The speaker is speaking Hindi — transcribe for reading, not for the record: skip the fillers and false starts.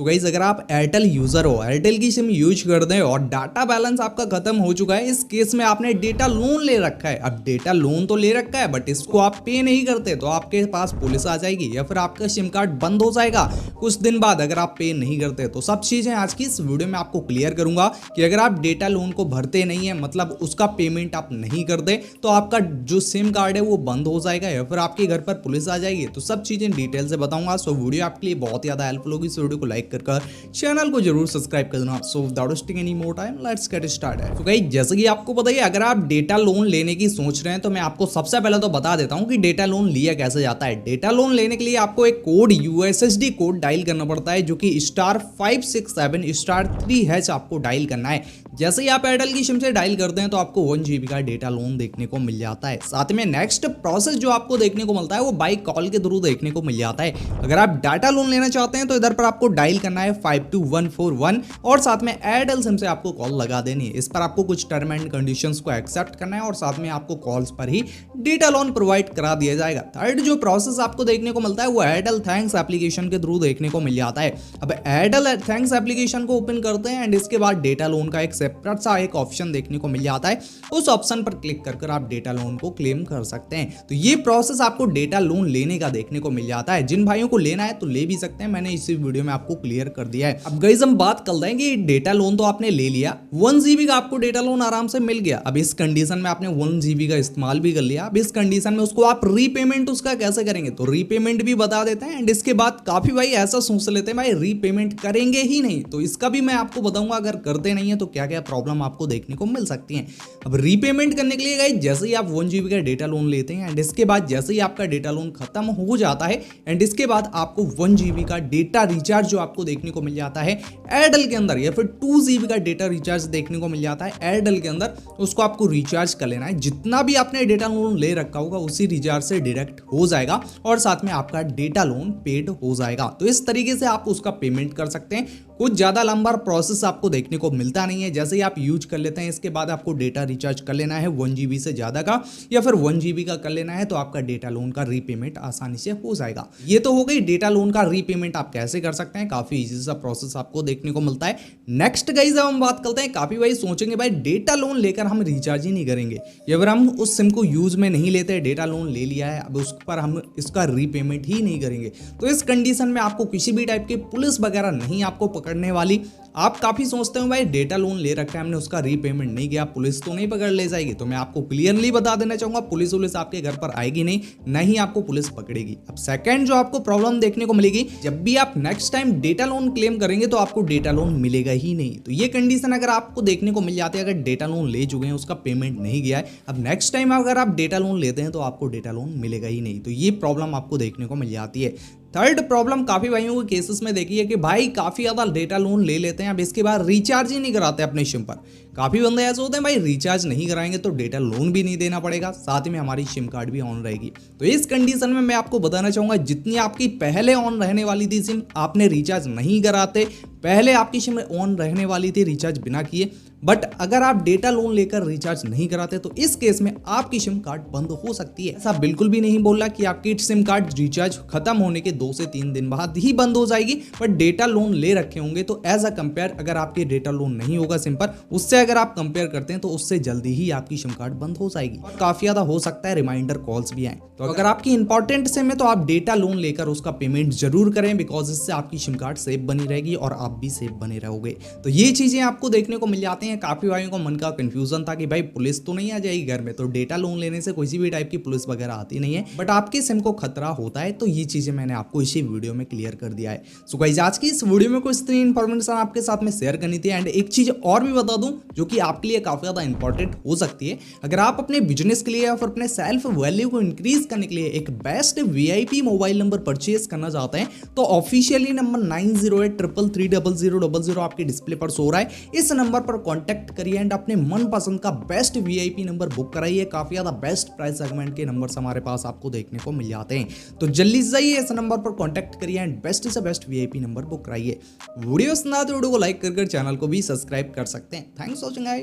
सो गाइस अगर आप एयरटेल यूजर हो, एयरटेल की सिम यूज कर रहे हो और डाटा बैलेंस आपका खत्म हो चुका है, इस केस में आपने डेटा लोन ले रखा है। अब डेटा लोन तो ले रखा है बट इसको आप पे नहीं करते तो आपके पास पुलिस आ जाएगी या फिर आपका सिम कार्ड बंद हो जाएगा कुछ दिन बाद अगर आप पे नहीं करते। तो सब चीजें आज की इस वीडियो में आपको क्लियर करूंगा कि अगर आप डेटा लोन को भरते नहीं है, मतलब उसका पेमेंट आप नहीं करते, तो आपका जो सिम कार्ड है वो बंद हो जाएगा या फिर आपके घर पर पुलिस आ जाएगी। तो सब चीजें डिटेल से बताऊंगा। सो वीडियो आपके लिए बहुत ज्यादा हेल्पफुल होगी। इस वीडियो को लाइक कर चैनल को जरूर सब्सक्राइब कर देना। So without wasting any more time let's get started. तो गाइस जैसे कि आपको पता ही है, अगर आप डेटा लोन लेने की सोच रहे हैं तो मैं आपको सबसे पहले तो बता देता हूं कि डेटा लोन लिया कैसे जाता है। डेटा लोन लेने के लिए आपको एक कोड यूएसएसडी कोड डायल करना पड़ता है जो कि *567*3# आपको डायल करना है। जैसे ही आप एयरटेल की सिम से डायल करते हैं तो आपको 1 GB का डेटा लोन देखने को मिल जाता है। साथ में नेक्स्ट प्रोसेस जो आपको देखने को मिलता है वो बाई कॉल के थ्रू देखने को मिल जाता है। अगर आप डाटा लोन लेना चाहते हैं तो इधर पर आपको डायल करना है 52141 और साथ में एयरटेल सिम से आपको कॉल लगा देनी है। इस पर आपको कुछ टर्म एंड कंडीशंस को एक्सेप्ट करना है और साथ में आपको कॉल्स पर ही डेटा लोन प्रोवाइड करा दिया जाएगा। थर्ड जो प्रोसेस आपको देखने को मिलता है वो एयरटेल थैंक्स एप्लीकेशन के थ्रू देखने को मिल जाता है। अब एयरटेल थैंक्स एप्लीकेशन को ओपन करते हैं एंड इसके बाद डेटा लोन का एक सेपरेट सा एक ऑप्शन देखने को मिल जाता है। उस ऑप्शन पर क्लिक कर आप डेटा लोन को क्लेम कर सकते हैं। तो ये प्रोसेस आपको डेटा लोन लेने का देखने को मिल जाता है। जिन भाइयों को लेना है तो ले भी सकते हैं, मैंने इसी वीडियो में आपको क्लियर कर दिया है। अब गाइस हम बात कर रहे हैं कि डेटा लोन तो आपने ले लिया, 1 GB का आपको डेटा लोन आराम से मिल गया। अब इस कंडीशन में आपने 1 GB का इस्तेमाल भी कर लिया। अब इस कंडीशन में उसको आप रीपेमेंट उसका कैसे करेंगे तो रीपेमेंट भी बता देते हैं। एंड इसके बाद काफी भाई ऐसा सोच लेते हैं भाई रीपेमेंट करेंगे ही नहीं, तो इसका भी मैं आपको बताऊंगा अगर करते नहीं है तो क्या क्या प्रॉब्लम आपको देखने को मिल सकती है। अब रीपेमेंट करने के लिए गाइस जैसे ही आप 1 GB का डेटा लोन लेते हैं एंड इसके बाद जैसे ही आपका डेटा लोन खत्म हो जाता है एंड इसके बाद आपको 1 GB का डेटा रिचार्ज जो आपको देखने को मिल जाता है एयरटेल के अंदर, या फिर 2 GB का डेटा रिचार्ज देखने को मिल जाता है एयरटेल के अंदर, उसको आपको रिचार्ज कर लेना है। जितना भी आपने डेटा लोन ले रखा होगा उसी रिचार्ज से डायरेक्ट हो जाएगा और साथ में आपका डेटा लोन पेड हो जाएगा। तो इस तरीके से आप उसका पेमेंट कर सकते हैं। कुछ ज्यादा लंबा प्रोसेस आपको देखने को मिलता नहीं है। जैसे ही आप यूज कर लेते हैं इसके बाद आपको डेटा रिचार्ज कर लेना है 1 GB से ज्यादा का या फिर 1 GB का कर लेना है तो आपका डेटा लोन का रीपेमेंट आसानी से हो जाएगा। ये तो हो गई डेटा लोन का रीपेमेंट आप कैसे कर सकते हैं, काफी इजी सा प्रोसेस आपको देखने को मिलता है। नेक्स्ट गाइस अब हम बात करते हैं, काफी भाई सोचेंगे भाई डेटा लोन लेकर हम रिचार्ज ही नहीं करेंगे या फिर हम उस सिम को यूज में नहीं लेते, डेटा लोन ले लिया है अब उस पर हम इसका रीपेमेंट ही नहीं करेंगे। तो इस कंडीशन में आपको किसी भी टाइप की पुलिस वगैरह नहीं आपको पकड़ने वाली। आप काफी सोचते हो भाई डेटा लोन ले रखा है हमने, उसका रीपेमेंट नहीं किया, पुलिस तो नहीं पकड़ ले जाएगी। तो मैं आपको क्लियरली बता देना चाहूंगा पुलिस आपके घर पर आएगी नहीं, नहीं आपको पुलिस पकड़ेगी। अब सेकंड जो आपको प्रॉब्लम देखने को मिलेगी, जब भी आप next time data loan claim करेंगे तो आपको डेटा लोन मिलेगा ही नहीं। तो ये कंडीशन अगर आपको देखने को मिल जाती है, अगर डेटा लोन ले चुके हैं उसका पेमेंट नहीं गया है, अब नेक्स्ट टाइम अगर आप डेटा लोन लेते हैं तो आपको डेटा लोन मिलेगा ही नहीं। तो ये प्रॉब्लम आपको देखने को मिल जाती है। थर्ड प्रॉब्लम काफी भाइयों के केसेस में देखी है कि भाई काफी ज्यादा डेटा लोन ले लेते हैं, अब इसके बाद रिचार्ज ही नहीं कराते अपने सिम पर। काफी बंदे ऐसे होते हैं भाई रिचार्ज नहीं कराएंगे तो डेटा लोन भी नहीं देना पड़ेगा, साथ में हमारी सिम कार्ड भी ऑन रहेगी। तो इस कंडीशन में मैं आपको बताना चाहूंगा जितनी आपकी पहले ऑन रहने वाली थी सिम, आपने रिचार्ज नहीं कराते, पहले आपकी सिम ऑन रहने वाली थी रिचार्ज बिना किए, बट अगर आप डेटा लोन लेकर रिचार्ज नहीं कराते तो इस केस में आपकी सिम कार्ड बंद हो सकती है। ऐसा बिल्कुल भी नहीं बोल रहा कि आपकी सिम कार्ड रिचार्ज खत्म होने के 2 से 3 दिन बाद ही बंद हो जाएगी, बट डेटा लोन ले रखे होंगे तो एज अ कंपेयर अगर आपके डेटा लोन नहीं होगा सिम पर, उससे अगर आप कंपेयर करते हैं तो उससे जल्दी ही आपकी सिम कार्ड बंद हो जाएगी और काफी ज्यादा हो सकता है रिमाइंडर कॉल्स भी आए। तो अगर आपकी इंपॉर्टेंट सिम है तो आप डेटा लोन लेकर उसका पेमेंट जरूर करें, बिकॉज इससे आपकी सिम कार्ड सेफ बनी रहेगी और आप भी सेफ बने रहोगे। तो ये चीजें आपको देखने को मिल जाती हैं। काफी भाइयों को मन का कंफ्यूजन था कि भाई पुलिस तो नहीं आ जाएगी घर में, तो डेटा लोन लेने से किसी भी टाइप की पुलिस वगैरह आती नहीं है, बट आपके सिम को खतरा होता है। तो ये चीजें मैंने आपको इसी वीडियो में क्लियर कर दिया है। सो गाइस आज की इस वीडियो में कुछ इतनी इन्फॉर्मेशन आपके साथ में शेयर करनी थी। एंड एक चीज और भी बता दूं जो कि आपके लिए काफी ज्यादा इंपॉर्टेंट हो सकती है, अगर आप अपने बिजनेस के लिए या फिर अपने सेल्फ वैल्यू को इंक्रीज करने के लिए एक best VIP mobile number purchase करना चाहते हैं तो ऑफिशियली नंबर 9083330000 आपके डिस्प्ले पर सो रहा है, इस नंबर पर कॉन्टैक्ट करिए एंड अपने मनपसंद का बेस्ट VIP नंबर बुक कराइए। काफी ज्यादा बेस्ट प्राइस सेगमेंट के नंबर्स हमारे पास आपको देखने को मिल जाते हैं, तो जल्दी से जाइए इस नंबर पर कॉन्टैक्ट करिए एंड बेस्ट से बेस्ट VIP नंबर बुक कराइए। वीडियो पसंद आए तो वीडियो को लाइक कर चैनल को भी सब्सक्राइब कर सकते हैं। Thanks for watching.